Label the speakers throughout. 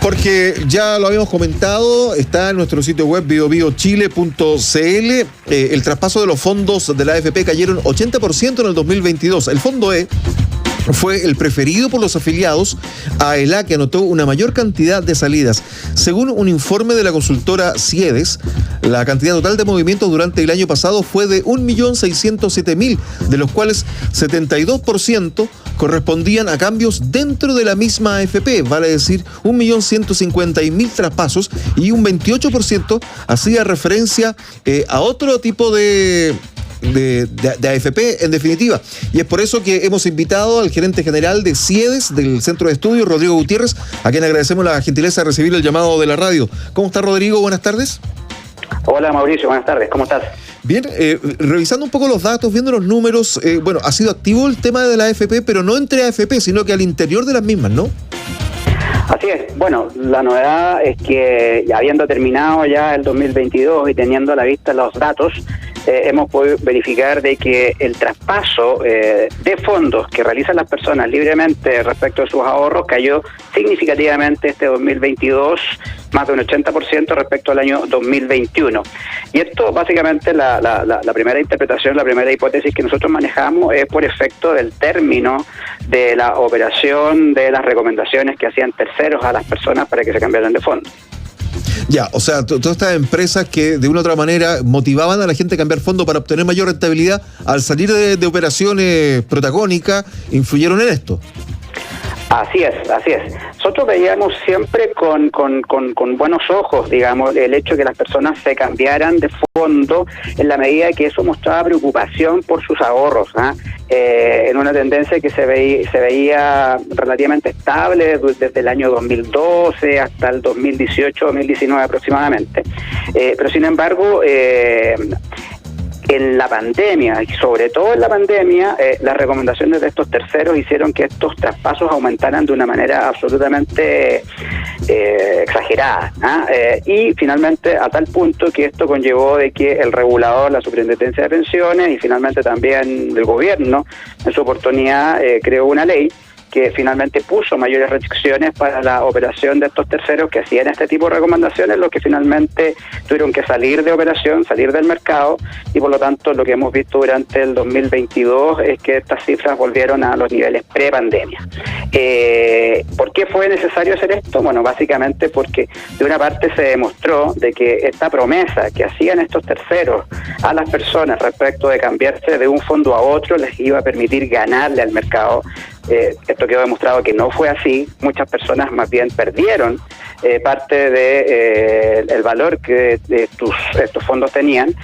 Speaker 1: Porque ya lo habíamos comentado, está en nuestro sitio web biobiochile.cl. El traspaso de los fondos de la AFP cayeron 80% en el 2022. El fondo E fue el preferido por los afiliados a ELA, que anotó una mayor cantidad de salidas. Según un informe de la consultora Ciedes, la cantidad total de movimientos durante el año pasado fue de 1.607.000, de los cuales 72% correspondían a cambios dentro de la misma AFP, vale decir 1.150.000 traspasos, y un 28% hacía referencia a otro tipo de AFP, en definitiva. Y es por eso que hemos invitado al gerente general de Ciedes, del Centro de Estudios, Rodrigo Gutiérrez, a quien agradecemos la gentileza de recibir el llamado de la radio. ¿Cómo está, Rodrigo? Buenas tardes.
Speaker 2: Hola, Mauricio, buenas tardes. ¿Cómo estás?
Speaker 1: Bien, revisando un poco los datos, viendo los números, bueno, ha sido activo el tema de la AFP, pero no entre AFP, sino que al interior de las mismas, ¿no?
Speaker 2: Así es. Bueno, la novedad es que, habiendo terminado ya el 2022 y teniendo a la vista los datos, hemos podido verificar de que el traspaso de fondos que realizan las personas libremente respecto de sus ahorros cayó significativamente este 2022, más de un 80% respecto al año 2021. Y esto básicamente la primera interpretación, la primera hipótesis que nosotros manejamos es por efecto del término de la operación de las recomendaciones que hacían terceros a las personas para que se cambiaran de fondo.
Speaker 1: Ya, o sea, todas estas empresas que de una u otra manera motivaban a la gente a cambiar fondo para obtener mayor rentabilidad, al salir de operaciones protagónicas, influyeron en esto.
Speaker 2: Así es, así es. Nosotros veíamos siempre con buenos ojos, digamos, el hecho de que las personas se cambiaran de fondo en la medida que eso mostraba preocupación por sus ahorros, en una tendencia que se veía relativamente estable desde el año 2012 hasta el 2018-2019 aproximadamente. Pero sin embargo, en la pandemia, y sobre todo en la pandemia, las recomendaciones de estos terceros hicieron que estos traspasos aumentaran de una manera absolutamente exagerada, y finalmente a tal punto que esto conllevó de que el regulador, la Superintendencia de Pensiones y finalmente también el gobierno, en su oportunidad creó una ley que finalmente puso mayores restricciones para la operación de estos terceros que hacían este tipo de recomendaciones, los que finalmente tuvieron que salir de operación, salir del mercado, y por lo tanto lo que hemos visto durante el 2022 es que estas cifras volvieron a los niveles pre-pandemia. ¿Por qué fue necesario hacer esto? Bueno, básicamente porque de una parte se demostró de que esta promesa que hacían estos terceros a las personas respecto de cambiarse de un fondo a otro les iba a permitir ganarle al mercado. Esto quedó demostrado que no fue así. Muchas personas más bien perdieron parte de el valor que estos fondos tenían,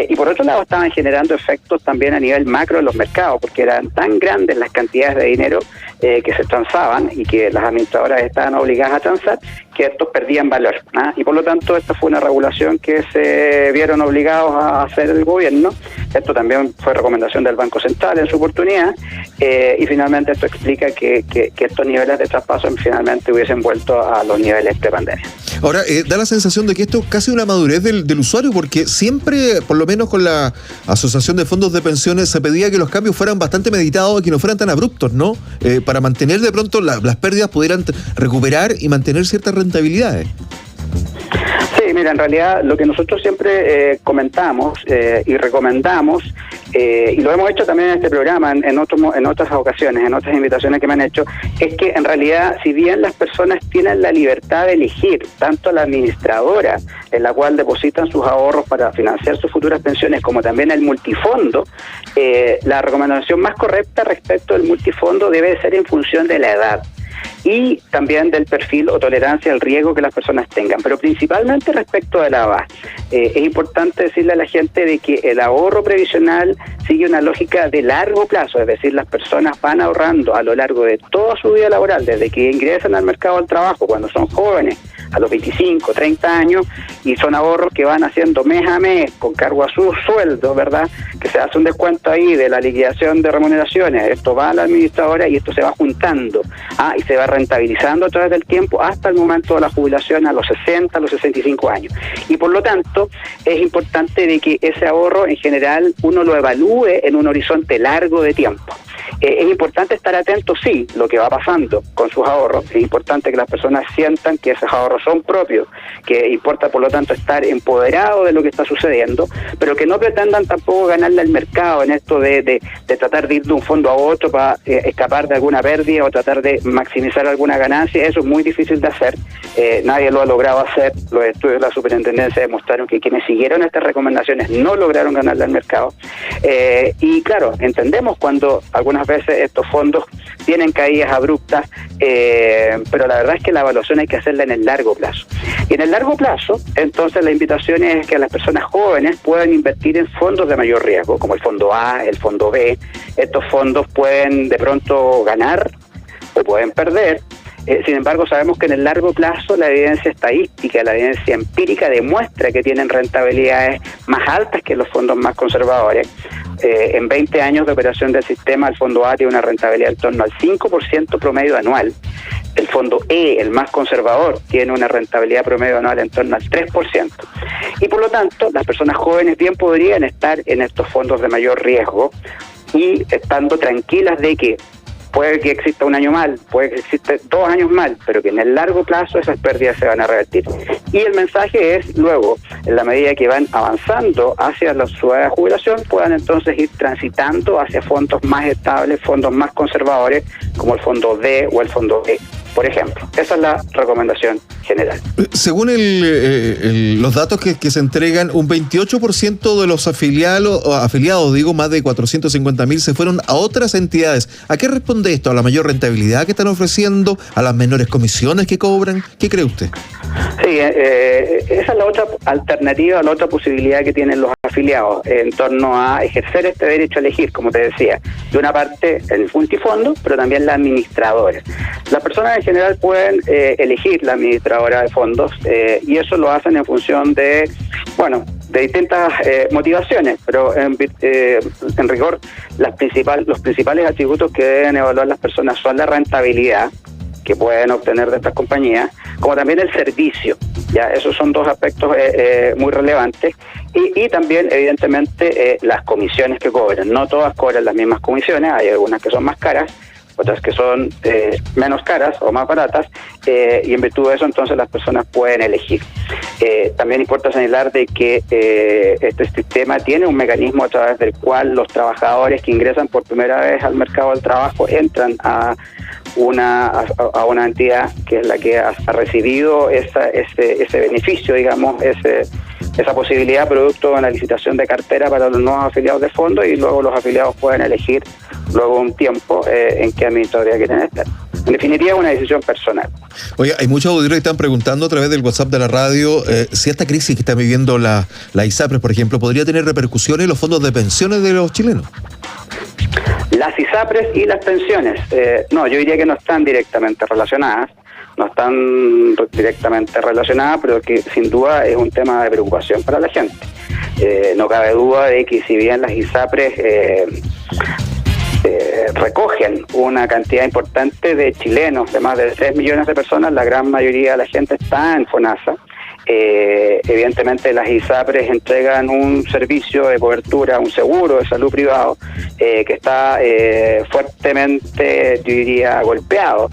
Speaker 2: y por otro lado estaban generando efectos también a nivel macro en los mercados, porque eran tan grandes las cantidades de dinero que se transaban y que las administradoras estaban obligadas a transar, que estos perdían valor, y por lo tanto esta fue una regulación que se vieron obligados a hacer el gobierno. Esto también fue recomendación del Banco Central en su oportunidad, y finalmente esto explica que estos niveles de traspaso finalmente hubiesen vuelto a los niveles de pandemia.
Speaker 1: Ahora, da la sensación de que esto es casi una madurez del usuario, porque siempre, por lo menos con la Asociación de Fondos de Pensiones, se pedía que los cambios fueran bastante meditados y que no fueran tan abruptos, ¿no? Para mantener de pronto las pérdidas, pudieran recuperar y mantener ciertas rentabilidades.
Speaker 2: Sí, mira, en realidad lo que nosotros siempre comentamos y recomendamos, y lo hemos hecho también en este programa, en otras ocasiones, en otras invitaciones que me han hecho, es que en realidad, si bien las personas tienen la libertad de elegir tanto la administradora en la cual depositan sus ahorros para financiar sus futuras pensiones, como también el multifondo, la recomendación más correcta respecto del multifondo debe ser en función de la edad y también del perfil o tolerancia al riesgo que las personas tengan, pero principalmente respecto de la edad. Es importante decirle a la gente de que el ahorro previsional sigue una lógica de largo plazo, es decir, las personas van ahorrando a lo largo de toda su vida laboral, desde que ingresan al mercado del trabajo, cuando son jóvenes, a los 25, 30 años, y son ahorros que van haciendo mes a mes con cargo a su sueldo, ¿verdad? Que se hace un descuento ahí de la liquidación de remuneraciones, esto va a la administradora y esto se va juntando, y se va rentabilizando a través del tiempo hasta el momento de la jubilación a los 60, a los 65 años. Y por lo tanto, es importante de que ese ahorro en general uno lo evalúe en un horizonte largo de tiempo. Es importante estar atentos, sí, lo que va pasando con sus ahorros. Es importante que las personas sientan que esos ahorros son propios, que importa por lo tanto estar empoderado de lo que está sucediendo, pero que no pretendan tampoco ganarle al mercado en esto de tratar de ir de un fondo a otro para escapar de alguna pérdida o tratar de maximizar alguna ganancia. Eso es muy difícil de hacer. Nadie lo ha logrado hacer. Los estudios de la superintendencia demostraron que quienes siguieron estas recomendaciones no lograron ganarle al mercado. Y claro, entendemos cuando algunas veces estos fondos tienen caídas abruptas, pero la verdad es que la evaluación hay que hacerla en el largo plazo. Y en el largo plazo, entonces la invitación es que las personas jóvenes puedan invertir en fondos de mayor riesgo, como el fondo A, el fondo B. Estos fondos pueden de pronto ganar o pueden perder. Sin embargo, sabemos que en el largo plazo la evidencia estadística, la evidencia empírica demuestra que tienen rentabilidades más altas que los fondos más conservadores. En 20 años de operación del sistema, el fondo A tiene una rentabilidad en torno al 5% promedio anual. El fondo E, el más conservador, tiene una rentabilidad promedio anual en torno al 3%. Y por lo tanto, las personas jóvenes bien podrían estar en estos fondos de mayor riesgo y estando tranquilas de que puede que exista un año mal, puede que exista 2 años mal, pero que en el largo plazo esas pérdidas se van a revertir. Y el mensaje es, luego, en la medida que van avanzando hacia la su edad de jubilación, puedan entonces ir transitando hacia fondos más estables, fondos más conservadores, como el fondo D o el fondo E, por ejemplo. Esa es la recomendación general.
Speaker 1: Según los datos que se entregan, un 28% de los afiliados, más de 450.000, se fueron a otras entidades. ¿A qué responde esto? ¿A la mayor rentabilidad que están ofreciendo? ¿A las menores comisiones que cobran? ¿Qué cree usted?
Speaker 2: Sí, esa es la otra alternativa, la otra posibilidad que tienen los afiliados en torno a ejercer este derecho a elegir, como te decía. De una parte, el multifondo, pero también las administradoras. Las personas en general pueden elegir la administradora de fondos y eso lo hacen en función de distintas motivaciones, pero en rigor los principales atributos que deben evaluar las personas son la rentabilidad que pueden obtener de estas compañías, como también el servicio. Ya, esos son dos aspectos muy relevantes y también evidentemente las comisiones que cobran. No todas cobran las mismas comisiones, hay algunas que son más caras, otras que son menos caras o más baratas, y en virtud de eso entonces las personas pueden elegir. También importa señalar de que este sistema tiene un mecanismo a través del cual los trabajadores que ingresan por primera vez al mercado del trabajo entran a una entidad que es la que ha recibido ese beneficio, digamos, esa posibilidad producto de una licitación de cartera para los nuevos afiliados de fondo, y luego los afiliados pueden elegir luego un tiempo en qué administradora quieren estar. En definitiva, es una decisión personal.
Speaker 1: Oye, hay muchos auditores que están preguntando a través del WhatsApp de la radio si esta crisis que está viviendo la ISAPRES, por ejemplo, podría tener repercusiones en los fondos de pensiones de los chilenos.
Speaker 2: Las ISAPRES y las pensiones, no, yo diría que no están directamente relacionadas, pero que sin duda es un tema de preocupación para la gente. No cabe duda de que si bien las ISAPRES recogen una cantidad importante de chilenos, de más de 3 millones de personas, la gran mayoría de la gente está en FONASA. Evidentemente las ISAPRES entregan un servicio de cobertura, un seguro de salud privado que está fuertemente, yo diría, golpeado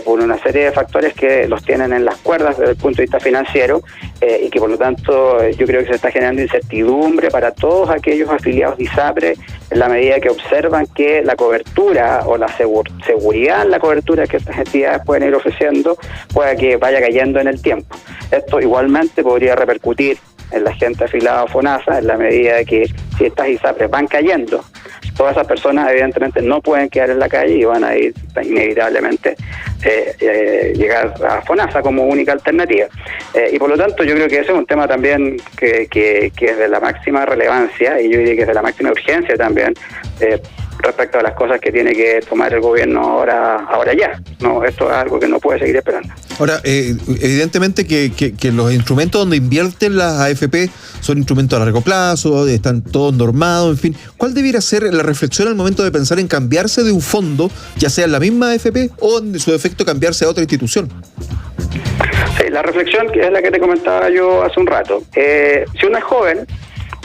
Speaker 2: por una serie de factores que los tienen en las cuerdas desde el punto de vista financiero y que por lo tanto yo creo que se está generando incertidumbre para todos aquellos afiliados de ISAPRES en la medida que observan que la cobertura o la seguridad en la cobertura que estas entidades pueden ir ofreciendo pueda que vaya cayendo en el tiempo. Esto igualmente podría repercutir en la gente afiliada a FONASA en la medida de que si estas ISAPRES van cayendo, todas esas personas evidentemente no pueden quedar en la calle y van a ir inevitablemente llegar a FONASA como única alternativa. Y por lo tanto yo creo que ese es un tema también que es de la máxima relevancia y yo diría que es de la máxima urgencia también respecto a las cosas que tiene que tomar el gobierno ahora ya. No, esto es algo que no puede seguir esperando.
Speaker 1: Ahora, evidentemente que los instrumentos donde invierten las AFP son instrumentos a largo plazo, están todos normados, en fin. ¿Cuál debiera ser la reflexión al momento de pensar en cambiarse de un fondo, ya sea en la misma AFP o en su defecto cambiarse a otra institución?
Speaker 2: Sí, la reflexión es la que te comentaba yo hace un rato. Si uno es joven,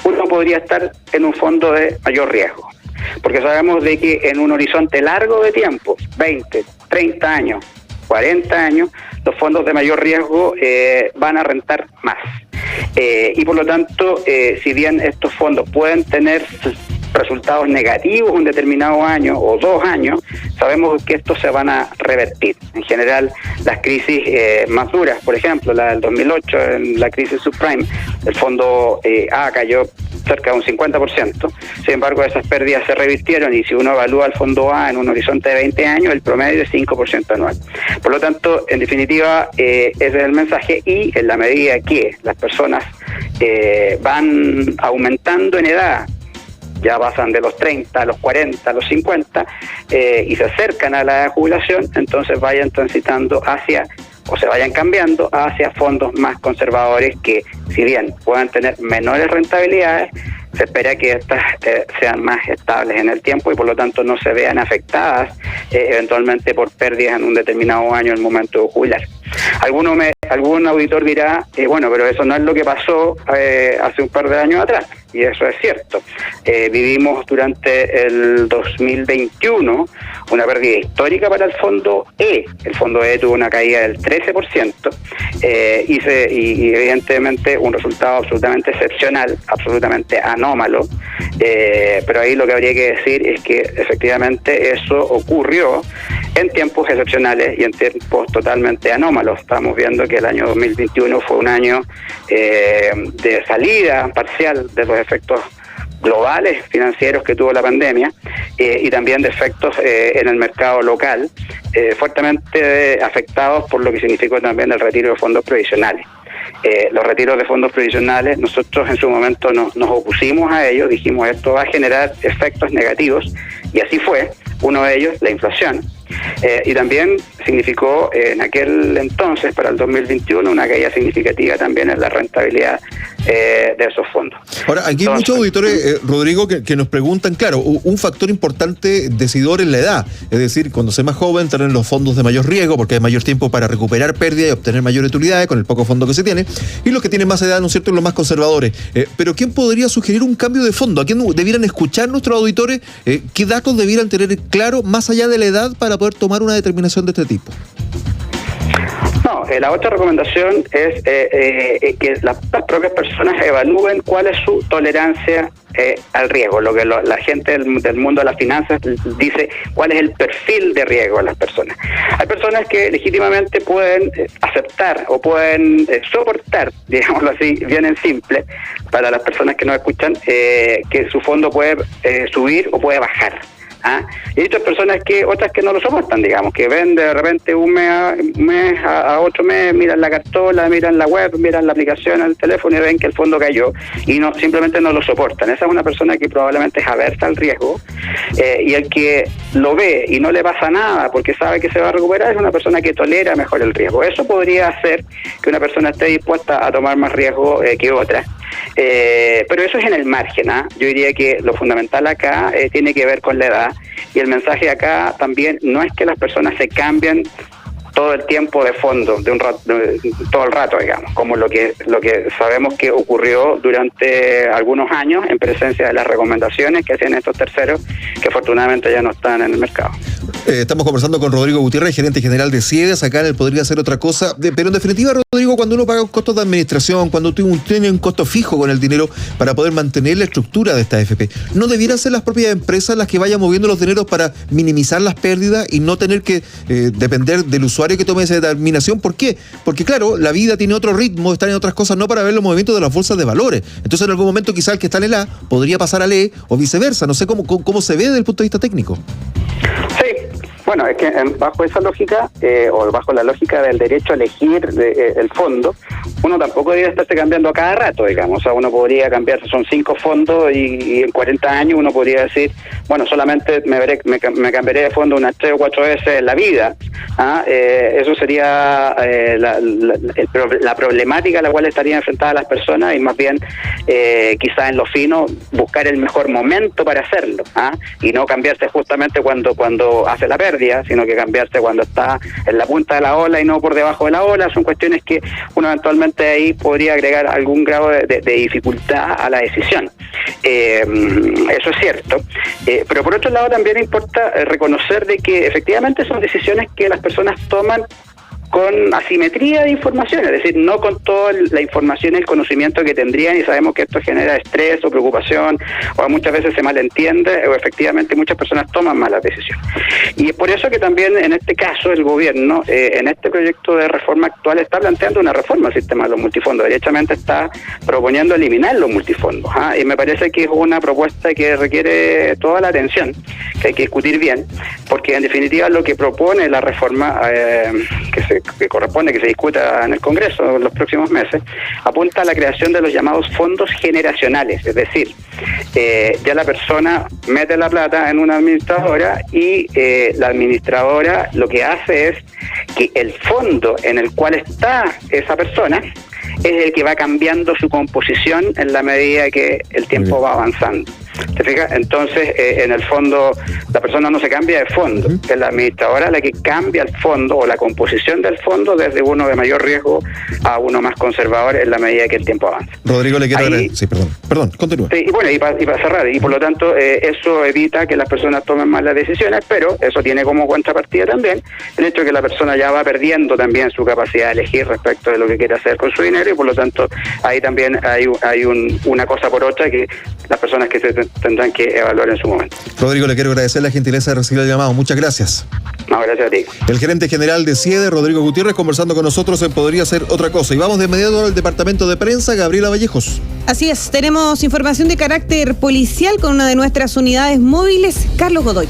Speaker 2: uno podría estar en un fondo de mayor riesgo. porque sabemos de que en un horizonte largo de tiempo, 20, 30 años, 40 años, los fondos de mayor riesgo van a rentar más. Y por lo tanto, si bien estos fondos pueden tener resultados negativos un determinado año o 2 años, sabemos que estos se van a revertir. En general, las crisis más duras, por ejemplo, la del 2008, en la crisis subprime, el fondo A cayó cerca de un 50%, sin embargo esas pérdidas se revirtieron y si uno evalúa el fondo A en un horizonte de 20 años, el promedio es 5% anual. Por lo tanto, en definitiva, ese es el mensaje y en la medida que las personas van aumentando en edad, ya pasan de los 30 a los 40, a los 50 y se acercan a la edad de jubilación, entonces vayan transitando hacia o se vayan cambiando hacia fondos más conservadores que, si bien puedan tener menores rentabilidades, se espera que estas sean más estables en el tiempo y por lo tanto no se vean afectadas eventualmente por pérdidas en un determinado año en el momento de jubilar. Algún auditor dirá, bueno, pero eso no es lo que pasó hace un par de años atrás, y eso es cierto. Vivimos durante el 2021 una pérdida histórica para el fondo E. El fondo E tuvo una caída del 13% y evidentemente un resultado absolutamente excepcional, absolutamente anómalo, pero ahí lo que habría que decir es que efectivamente eso ocurrió en tiempos excepcionales y en tiempos totalmente anómalos. Estamos viendo que el año 2021 fue un año de salida parcial de los efectos globales financieros que tuvo la pandemia y también de efectos en el mercado local, fuertemente afectados por lo que significó también el retiro de fondos previsionales. Los retiros de fondos previsionales, nosotros en su momento nos opusimos a ellos, dijimos esto va a generar efectos negativos y así fue. Uno de ellos, la inflación, y también significó en aquel entonces, para el 2021, una caída significativa también en la rentabilidad de esos fondos.
Speaker 1: Ahora, aquí hay muchos auditores, Rodrigo, que nos preguntan, claro, un factor importante decidor es la edad, es decir, cuando se es más joven, tener los fondos de mayor riesgo, porque hay mayor tiempo para recuperar pérdidas y obtener mayores utilidades con el poco fondo que se tiene, y los que tienen más edad, ¿no es cierto?, los más conservadores. Pero ¿quién podría sugerir un cambio de fondo? ¿A quién debieran escuchar nuestros auditores? ¿Qué datos debieran tener claro, más allá de la edad, para poder tomar una determinación de este tipo?
Speaker 2: No, la otra recomendación es que las propias personas evalúen cuál es su tolerancia al riesgo. Lo que la gente del mundo de las finanzas dice, cuál es el perfil de riesgo de las personas. Hay personas que legítimamente pueden aceptar o pueden soportar, digámoslo así, bien en simple, para las personas que nos escuchan, que su fondo puede subir o puede bajar. Y hay otras personas otras que no lo soportan, digamos, que ven de repente un mes a otro mes, miran la cartola, miran la web, miran la aplicación al teléfono y ven que el fondo cayó y simplemente no lo soportan. Esa es una persona que probablemente es aversa al riesgo y el que lo ve y no le pasa nada porque sabe que se va a recuperar es una persona que tolera mejor el riesgo. Eso podría hacer que una persona esté dispuesta a tomar más riesgo que otra. Pero eso es en el margen. Yo diría que lo fundamental acá tiene que ver con la edad y el mensaje acá también no es que las personas se cambien todo el tiempo de fondo, todo el rato, digamos, como lo que sabemos que ocurrió durante algunos años en presencia de las recomendaciones que hacían estos terceros, que afortunadamente ya no están en el mercado.
Speaker 1: Estamos conversando con Rodrigo Gutiérrez, gerente general de CIEDES. Acá en él podría hacer otra cosa, pero en definitiva, Rodrigo, cuando uno paga costos de administración, cuando tiene un costo fijo con el dinero para poder mantener la estructura de esta AFP, ¿no debieran ser las propias empresas las que vayan moviendo los dineros para minimizar las pérdidas y no tener que depender del usuario que tome esa determinación? ¿Por qué? Porque claro, la vida tiene otro ritmo, están en otras cosas, no para ver los movimientos de las bolsas de valores. Entonces en algún momento quizá el que está en el A podría pasar al E o viceversa. No sé cómo se ve desde el punto de vista técnico.
Speaker 2: Sí. Bueno, es que bajo esa lógica, o bajo la lógica del derecho a elegir el fondo, uno tampoco debe estarse cambiando a cada rato, digamos. O sea, uno podría cambiar, son 5 fondos y en 40 años uno podría decir, bueno, solamente me cambiaré de fondo unas 3 o 4 veces en la vida. Eso sería la problemática a la cual estarían enfrentadas las personas y más bien, quizás en lo fino, buscar el mejor momento para hacerlo, y no cambiarse justamente cuando hace la pérdida día, sino que cambiarse cuando está en la punta de la ola y no por debajo de la ola. Son cuestiones que uno eventualmente ahí podría agregar algún grado de dificultad a la decisión. Eso es cierto. Pero por otro lado también importa reconocer de que efectivamente son decisiones que las personas toman con asimetría de información, es decir, no con toda la información y el conocimiento que tendrían, y sabemos que esto genera estrés o preocupación, o muchas veces se malentiende, o efectivamente muchas personas toman malas decisiones. Y es por eso que también en este caso el gobierno, en este proyecto de reforma actual, está planteando una reforma al sistema de los multifondos, derechamente está proponiendo eliminar los multifondos, y me parece que es una propuesta que requiere toda la atención, que hay que discutir bien, porque en definitiva lo que propone la reforma que corresponde que se discuta en el Congreso en los próximos meses, apunta a la creación de los llamados fondos generacionales, es decir, ya la persona mete la plata en una administradora y la administradora lo que hace es que el fondo en el cual está esa persona es el que va cambiando su composición en la medida que el tiempo va avanzando. ¿Te fijas? Entonces, en el fondo, la persona no se cambia de fondo, es la administradora la que cambia el fondo o la composición del fondo desde uno de mayor riesgo a uno más conservador en la medida que el tiempo avanza.
Speaker 1: Rodrigo, le quiero agradecer. Sí, perdón, continúa.
Speaker 2: Sí, y bueno, y para cerrar, y por lo tanto, eso evita que las personas tomen malas decisiones, pero eso tiene como contrapartida también el hecho de que la persona ya va perdiendo también su capacidad de elegir respecto de lo que quiere hacer con su dinero, y por lo tanto, ahí también hay una cosa por otra que las personas que se tendrán que evaluar en su momento.
Speaker 1: Rodrigo, le quiero agradecer la gentileza de recibir el llamado. Muchas gracias.
Speaker 2: No, gracias a ti.
Speaker 1: El gerente general de CIEDE, Rodrigo Gutiérrez, conversando con nosotros en Podría Ser Otra Cosa. Y vamos de inmediato al departamento de prensa, Gabriela Vallejos.
Speaker 3: Así es, tenemos información de carácter policial con una de nuestras unidades móviles, Carlos Godoy.